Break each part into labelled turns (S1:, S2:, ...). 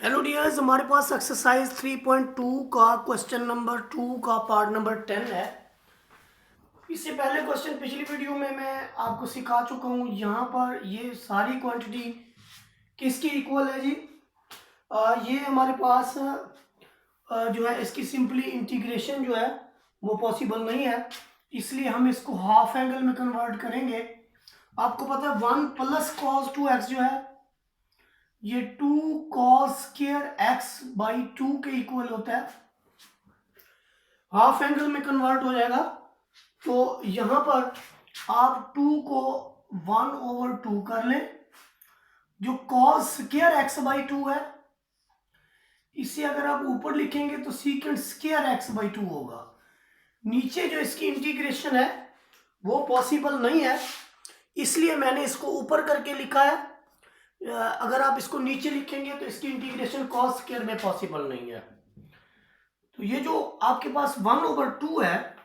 S1: Hello dears, हमारे पास exercise 3.2 का question number 2 का पार्ट नंबर 10 है। इससे पहले क्वेश्चन पिछली वीडियो में मैं आपको सिखा चुका हूँ। यहाँ पर ये सारी क्वांटिटी किसकी इक्वल है जी? ये हमारे पास जो है इसकी सिंपली इंटीग्रेशन जो है वो पॉसिबल नहीं है, इसलिए हम इसको हाफ एंगल में कन्वर्ट करेंगे। आपको पता है 1 प्लस कॉस 2x जो है ये 2 cos स्क्वायर एक्स बाई 2 के इक्वल होता है। हाफ एंगल में कन्वर्ट हो जाएगा तो यहां पर आप 2 को 1/2 कर लें। जो cos स्क्वायर एक्स बाई 2 है इसे अगर आप ऊपर लिखेंगे तो सीकेंट स्क्वायर एक्स बाई 2 होगा। नीचे जो इसकी इंटीग्रेशन है वो पॉसिबल नहीं है, इसलिए मैंने इसको ऊपर करके लिखा है। अगर आप इसको नीचे लिखेंगे तो इसकी इंटीग्रेशन कॉस स्क्वायर में पॉसिबल नहीं है। तो ये जो आपके पास 1/2 है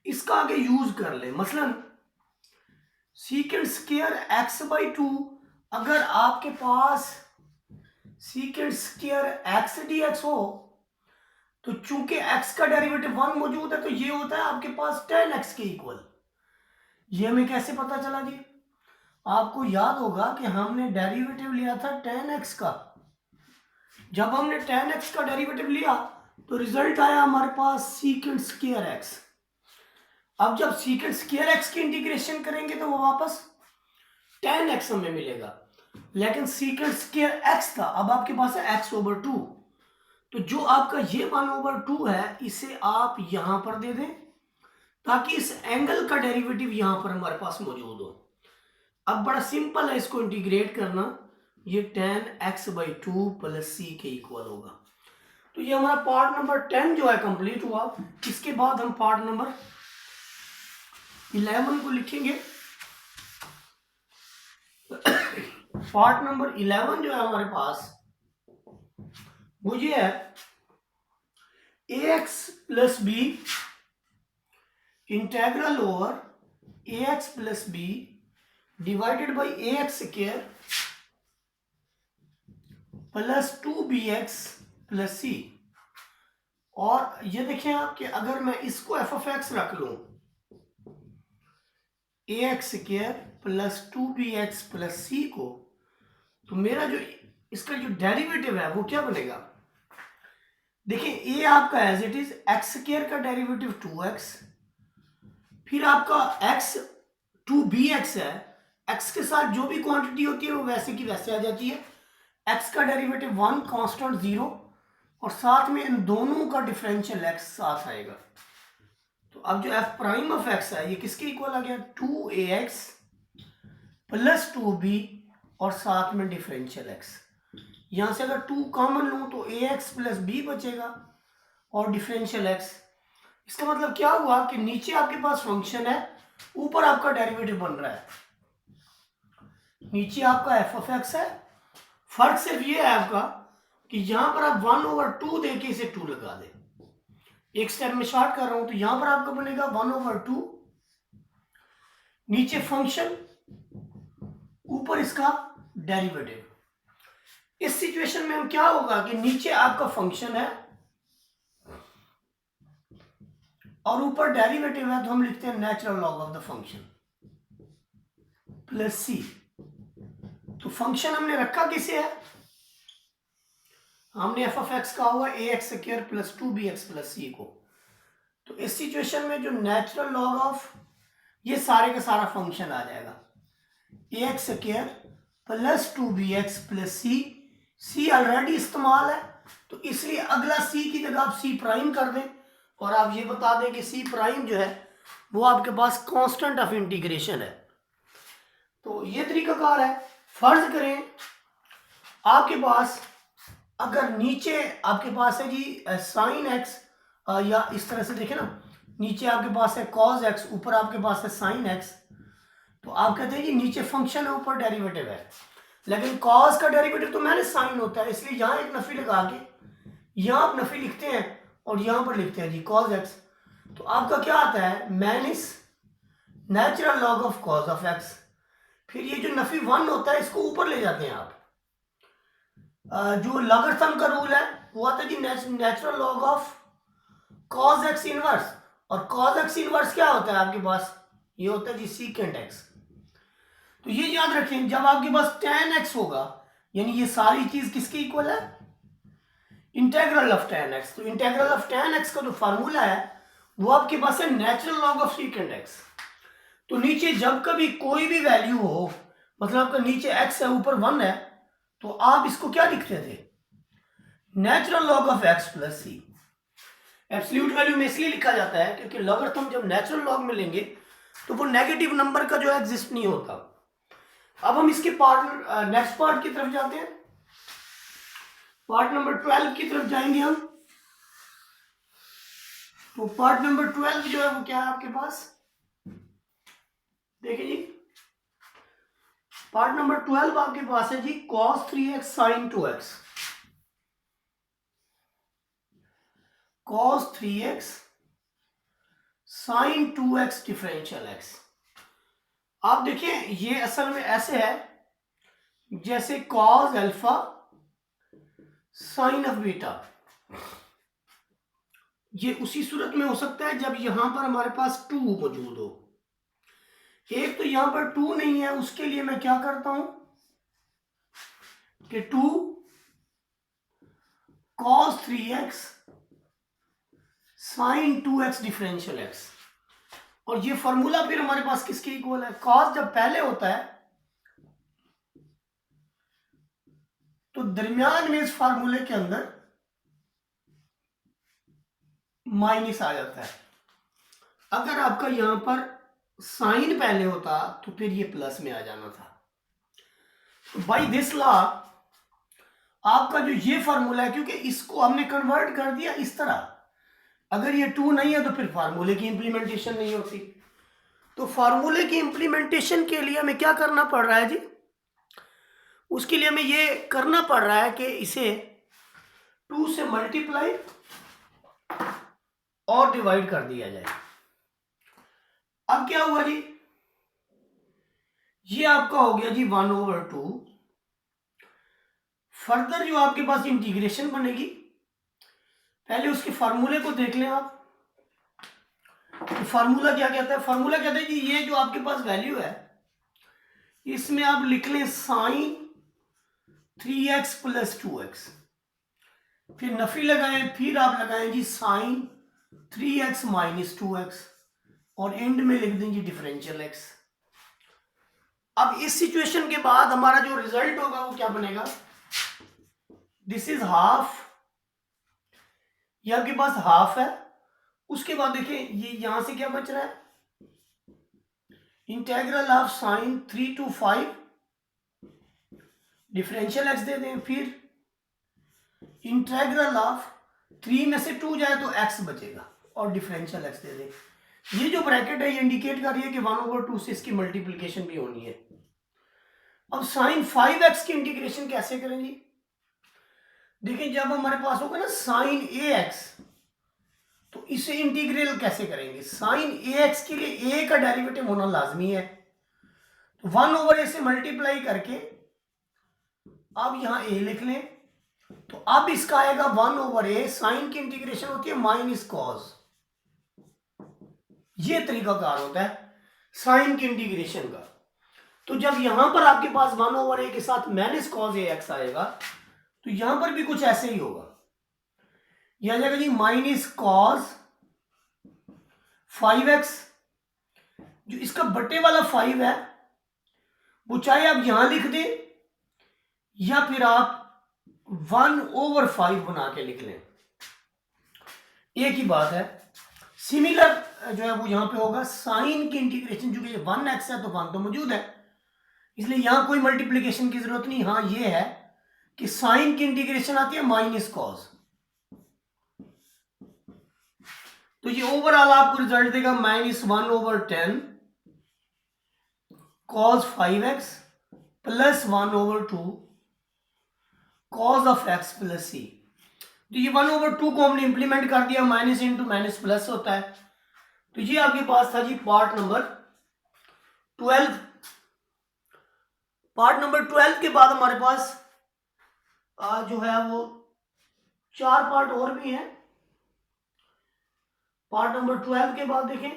S1: इसका आगे यूज कर ले। मसलन सीकेंट स्क्वायर एक्स बाई 2, अगर आपके पास secant square x d x हो तो चूंकि एक्स का डेरिवेटिव 1 मौजूद है तो ये होता है आपके पास 10x के इक्वल। ये हमें कैसे पता चला जी? आपको याद होगा कि हमने डेरिवेटिव लिया था 10x का। जब हमने 10x का डेरिवेटिव लिया तो रिजल्ट आया हमारे पास सीकेंट स्क्वायर एक्स। अब जब सीकेंट स्क्वायर एक्स की इंटीग्रेशन करेंगे तो वो वापस 10x हमें मिलेगा, लेकिन सीकेंट स्क्वायर एक्स था, अब आपके पास है x/2। तो जो आपका ये 1/2 है इसे आप यहां पर दे दें ताकि इस एंगल का डेरिवेटिव यहां पर हमारे पास मौजूद हो। अब बड़ा सिंपल है इसको इंटीग्रेट करना, ये 10x/2 प्लस c के इक्वल होगा। तो ये हमारा पार्ट नंबर 10 जो है कंप्लीट हुआ। इसके बाद हम पार्ट नंबर 11 को लिखेंगे। पार्ट नंबर 11 जो है हमारे पास वो ये है ax plus b integral over ax plus b divided by ax square plus 2bx plus c. और ये देखें आप कि अगर मैं इसको f(x) रख लूं ax square plus 2bx plus c को, तो मेरा जो इसका जो डेरिवेटिव है वो क्या बनेगा? देखिए a आपका as it is X square का डेरिवेटिव 2x, फिर आपका x 2bx है। x के साथ जो भी क्वांटिटी होती है वो वैसे की वैसे आ जाती है। x का डेरिवेटिव 1 कांस्टेंट 0 और साथ में इन दोनों का डिफरेंशियल x साथ आएगा। तो अब जो f प्राइम ऑफ x है ये किसके इक्वल आ गया? 2ax प्लस 2b और साथ में डिफरेंशियल x। यहां से अगर 2 कॉमन लूं तो ax प्लस b बचेगा और डिफरेंशियल x। इसका मतलब क्या हुआ कि नीचे आपके पास फंक्शन है, ऊपर आपका डेरिवेटिव बन रहा है। नीचे आपका f(x) है, फर्क सिर्फ ये है आपका कि यहां पर आप 1/2 देके इसे 2 लगा दे। एक स्टेप में शॉर्ट कर रहा हूं तो यहां पर आपका बनेगा 1/2, नीचे फंक्शन, ऊपर इसका डेरिवेटिव। इस सिचुएशन में हम क्या होगा कि नीचे आपका फंक्शन है और ऊपर डेरिवेटिव है, तो हम लिखते हैं natural log of the function plus c. तो फंक्शन हमने रखा किसे है? हमने f(x) का हुआ ax square plus 2bx plus c को। तो इस सिचुएशन में जो नेचुरल लॉग ऑफ ये सारे का सारा फंक्शन आ जाएगा ax square plus 2bx plus c. C already इस्तेमाल है तो इसलिए अगला सी की जगह आप सी प्राइम कर दें और आप ये बता दें कि सी प्राइम जो है वो आपके पास कांस्टेंट ऑफ इंटीग्रेशन है। तो ये तरीकाकार है। फर्ज करें आपके पास अगर नीचे आपके पास है जी साइन एक्स, या इस तरह से देखें ना, नीचे आपके पास है कॉस एक्स, ऊपर आपके पास है साइन एक्स। तो आप कहते हैं कि नीचे फंक्शन है ऊपर डेरिवेटिव है, लेकिन कॉस का डेरिवेटिव तो मैंने साइन होता है, इसलिए यहां एक नफी लगा के यहां आप नफी लिखते हैं और यहां पर लिखते हैं जी कॉस एक्स। तो आपका क्या आता है? Minus natural log of cos of x. फिर ये जो नफी 1 होता है इसको ऊपर ले जाते हैं आप, जो लॉगरिथम का रूल है वो आता है जी natural log of cos x inverse. और कॉज एक्स इनवर्स क्या होता है आपके पास, ये होता है जी सीकेंट एक्स। तो ये याद रखें, जब आपके पास tan x होगा यानी ये सारी चीज किसके इक्वल है, इंटेग्रल ऑफ tan x। तो इंटेग्रल ऑफ tan x का जो फार्मूला है वो आपके पास है natural log of secant x। तो नीचे जब कभी कोई भी वैल्यू हो, मतलब आपका नीचे x है ऊपर 1 है, तो आप इसको क्या लिखते थे, natural log of x plus C. Absolute value में इसलिए लिखा जाता है क्योंकि लॉगरिथम जब नेचुरल लॉग में लेंगे तो वो नेगेटिव नंबर का जो एग्जिस्ट नहीं होता। अब हम इसके पार्ट नेक्स्ट पार्ट की तरफ जाते हैं, पार्ट नंबर 12 की तरफ जाएंगे हम। तो पार्ट नंबर 12 जो है वो क्या है आपके पास, देखिए जी, पार्ट नंबर 12 आपके पास है जी cos 3x sin 2x। cos 3x sin 2x differential x। आप देखिए ये असल में ऐसे है जैसे cos alpha sin of beta. ये उसी सूरत में हो सकता है जब यहां पर हमारे पास 2 मौजूद हो। एक तो यहां पर 2 नहीं है, उसके लिए मैं क्या करता हूं कि 2 cos 3x sin 2x differential x। और ये फॉर्मूला फिर हमारे पास किसके इक्वल है, cos जब पहले होता है तो दरमियान में इस फार्मूले के अंदर माइनस आ जाता है। अगर आपका यहां पर साइन पहले होता तो फिर ये प्लस में आ जाना था। बाय दिस लॉ आपका जो ये फार्मूला है, क्योंकि इसको हमने कन्वर्ट कर दिया इस तरह, अगर ये 2 नहीं है तो फिर फार्मूले की इंप्लीमेंटेशन नहीं होती। तो फार्मूले की इंप्लीमेंटेशन के लिए हमें क्या करना पड़ रहा है जी, उसके लिए हमें ये करना पड़ रहा है कि इसे 2 से मल्टीप्लाई और डिवाइड कर दिया जाए। अब क्या हुआ जी, ये आपका हो गया जी 1/2। फर्दर जो आपके पास इंटीग्रेशन बनेगी, पहले उसके फार्मूले को देख लें आप। तो फार्मूला क्या कहता है, फार्मूला कहता है जी ये जो आपके पास वैल्यू है इसमें आप लिख लें साइन 3x प्लस 2x, फिर नफी लगाएं, फिर आप लगाएं जी साइन 3x माइनस 2x, और एंड में लिख दें जी डिफरेंशियल x। अब इस सिचुएशन के बाद हमारा जो रिजल्ट होगा वो क्या बनेगा, दिस इज हाफ, ये आपके पास हाफ है। उसके बाद देखिए ये यहां से क्या बच रहा है, integral of sine 3 to 5 differential x दे दें, फिर इंटेग्रल ऑफ 3 में से 2 जाए तो x बचेगा और डिफरेंशियल x दे दें। ये जो ब्रैकेट है ये इंडिकेट कर रही है कि 1/2 से इसकी मल्टीप्लिकेशन भी होनी है। अब साइन 5x की इंटीग्रेशन कैसे करेंगे, देखिए जब हमारे पास होगा ना साइन ax, तो इसे इंटीग्रल कैसे करेंगे, साइन ax के लिए a का डेरिवेटिव होना लाजमी है। तो 1/a से मल्टीप्लाई करके अब यहां a लिख लें, तो अब इसका आएगा 1/a, साइन की इंटीग्रेशन होती है माइनस कॉस। ये तरीकाकार होता है साइन की इंटीग्रेशन का। तो जब यहां पर आपके पास 1/a के साथ माइनस कॉस ax आएगा तो यहां पर भी कुछ ऐसे ही होगा, यह आ जाएगा जी माइनस कॉस 5x, जो इसका बटे वाला 5 है वो चाहे आप यहां लिख दें या फिर आप 1/5 बना के लिख लें, एक ही बात है। सिमिलर जो है वो यहां पे होगा साइन की इंटीग्रेशन, चूंकि 1x है तो 1 तो मौजूद है, इसलिए यहां कोई मल्टीप्लीकेशन की जरूरत नहीं। हाँ ये है कि साइन की इंटीग्रेशन आती है माइनस कॉस, तो ये ओवरऑल आपको रिजल्ट देगा -1/10 cos 5x plus 1/2 cos of x plus c। तो ये 1/2 को हमने इंप्लीमेंट कर दिया, माइनस इंटू माइनस प्लस होता है। तो ये आपके पास था जी पार्ट नंबर 12। पार्ट नंबर 12 के बाद हमारे पास जो है वो 4 पार्ट और भी हैं। पार्ट नंबर 12 के बाद देखें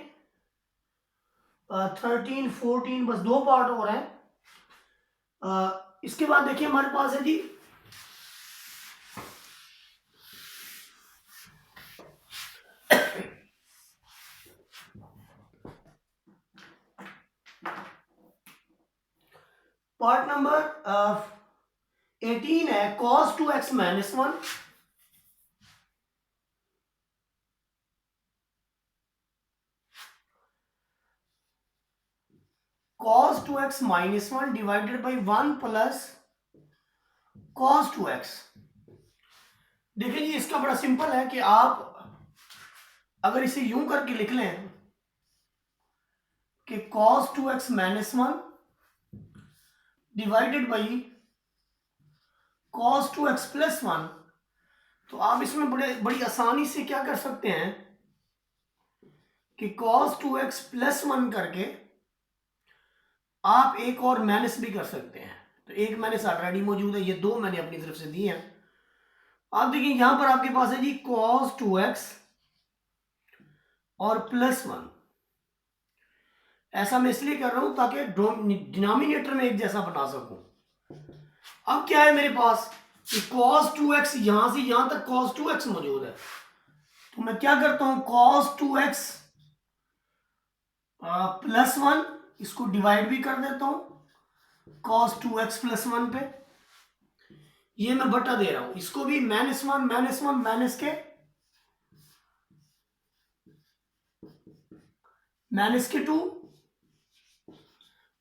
S1: 13 14, बस 2 पार्ट और हैं। इसके बाद देखिए हमारे पास है जी पार्ट नंबर 18 है cos 2x minus 1। cos 2x minus 1 divided by 1 plus cos 2x। देखिए जी इसका बड़ा सिंपल है कि आप अगर इसे यूं करके लिख लें कि cos 2x minus 1 divided by cos 2x plus 1, तो आप इसमें बड़ी आसानी से क्या कर सकते हैं कि cos 2x प्लस 1 करके आप एक और माइनस भी कर सकते हैं। तो एक माइनस ऑलरेडी मौजूद है, ये 2 मैंने अपनी तरफ से दिए हैं। आप देखिए यहां पर आपके पास है जी cos 2x और प्लस 1। ऐसा मैं इसलिए कर रहा हूं ताकि डिनोमिनेटर में एक जैसा बना सकूं। अब क्या है मेरे पास कि cos 2x यहां से यहां तक cos 2x मौजूद है, तो मैं क्या करता हूं cos 2x प्लस 1 इसको डिवाइड भी कर देता हूं cos 2x प्लस 1 पे। ये मैं बटा दे रहा हूं इसको भी माइनस 1 माइनस 1 माइनस के 2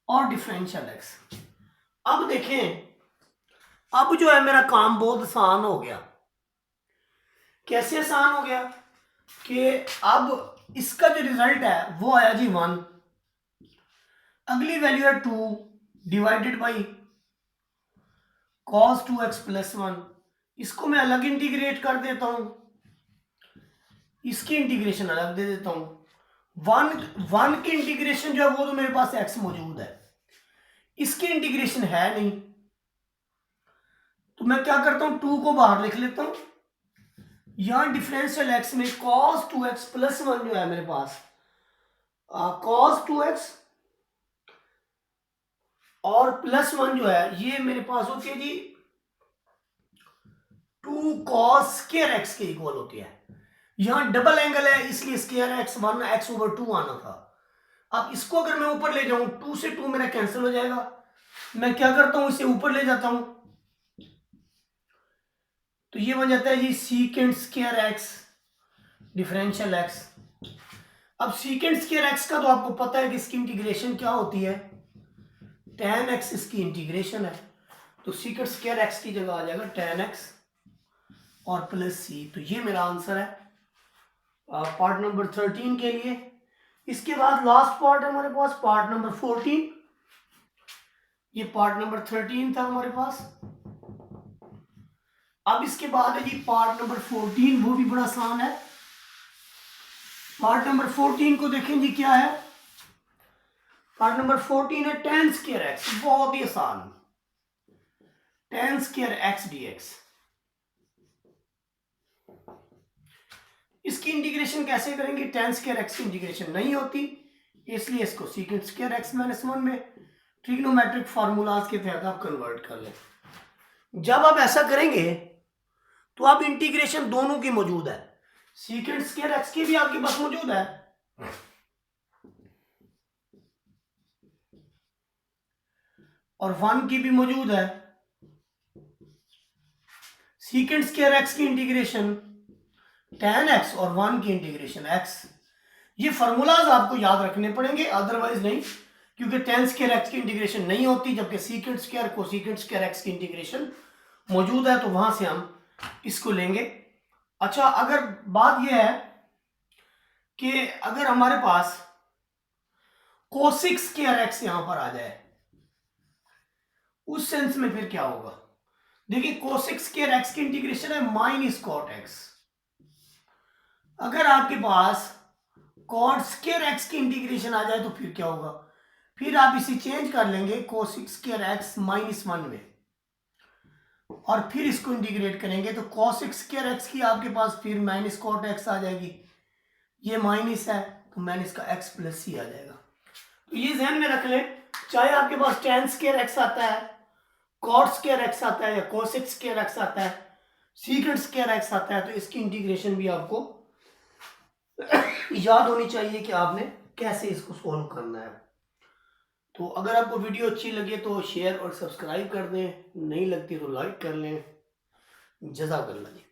S1: और डिफरेंशियल x। अब देखें अब जो है मेरा काम बहुत आसान हो गया। कैसे आसान हो गया कि अब इसका जो रिजल्ट है वो आया जी 1, अगली वैल्यू है 2 divided by cos 2x plus 1। इसको मैं अलग इंटीग्रेट कर देता हूं, इसकी इंटीग्रेशन अलग दे देता हूं। 1 की इंटीग्रेशन जो है वो तो मेरे पास x मौजूद है, इसकी इंटीग्रेशन है नहीं, तो मैं क्या करता हूं 2 को बाहर लिख लेता हूं। यहां डिफरेंशियल x में cos 2x प्लस 1 जो है मेरे पास cos 2x और प्लस 1 जो है ये मेरे पास होती है जी 2 cos स्क्वायर x के इक्वल होती है। यहां डबल एंगल है इसलिए स्क्वायर x 1 x ओवर 2 आना था। अब इसको अगर मैं ऊपर ले जाऊं 2 से 2 मेरा कैंसिल हो जाएगा, मैं क्या करता हूं इसे ऊपर ले जाता हूं, तो ये बन जाता है जी secant square x differential x। अब सीकेंट स्क्वायर x का तो आपको पता है कि इसकी इंटीग्रेशन क्या होती है, tan x इसकी इंटीग्रेशन है, तो सीकेंट स्क्वायर x की जगह आ जाएगा tan x और प्लस c। तो ये मेरा आंसर है पार्ट नंबर 13 के लिए। इसके बाद लास्ट पार्ट है हमारे पास पार्ट नंबर 14। ये पार्ट नंबर 13 था हमारे पास। अब इसके बाद है जी पार्ट नंबर 14, वो भी बड़ा आसान है। पार्ट नंबर 14 को देखें जी क्या है। पार्ट नंबर 14 है tan स्क्वायर x, बहुत ही आसान, tan स्क्वायर x dx। इसकी इंटीग्रेशन कैसे करेंगे, tan स्क्वायर x की इंटीग्रेशन नहीं होती, इसलिए इसको सीकेंट स्क्वायर x माइनस 1 में ट्रिग्नोमेट्रिक फार्मूलाज के तहत आप कन्वर्ट कर लें। जब आप ऐसा करेंगे तो आप इंटीग्रेशन दोनों की मौजूद है, सीकेंट स्क्वायर x की भी आपके पास मौजूद है और 1 की भी मौजूद है। सीकेंट स्क्वायर x की इंटीग्रेशन tan x और 1 की इंटीग्रेशन x। ये फार्मूलाज आपको याद रखने पड़ेंगे, अदरवाइज नहीं, क्योंकि tan स्क्वायर x की इंटीग्रेशन नहीं होती, जबकि सीकेंट स्क्वायर को सीकेंट स्क्वायर x की इंटीग्रेशन मौजूद है, तो वहां से हम इसको लेंगे। अच्छा, अगर बात यह है कि अगर हमारे पास कोसिक स्क्वायर x यहां पर आ जाए, उस सेंस में फिर क्या होगा। देखिए कोसिक स्क्वायर x की इंटीग्रेशन है माइनस कॉट x। अगर आपके पास कॉट स्क्वायर x की इंटीग्रेशन आ जाए तो फिर क्या होगा, फिर आप इसे चेंज कर लेंगे कोसिक स्क्वायर x माइनस 1 में। और फिर इसको इंटीग्रेट करेंगे तो cos स्क्वायर एक्स की आपके पास फिर माइनस कॉट एक्स आ जाएगी, ये माइनस है तो माइनस का एक्स प्लस सी आ जाएगा। तो ये ध्यान में रख लें, चाहे आपके पास tan स्क्वायर एक्स आता है, cot स्क्वायर एक्स आता है या cosec स्क्वायर एक्स आता है, secant स्क्वायर एक्स आता है, तो इसकी इंटीग्रेशन भी आपको याद होनी चाहिए कि आपने कैसे इसको सॉल्व करना है। तो अगर आपको वीडियो अच्छी लगे तो शेयर और सब्सक्राइब कर दें, नहीं लगती तो लाइक कर लें। जज़ाकल्लाह जी।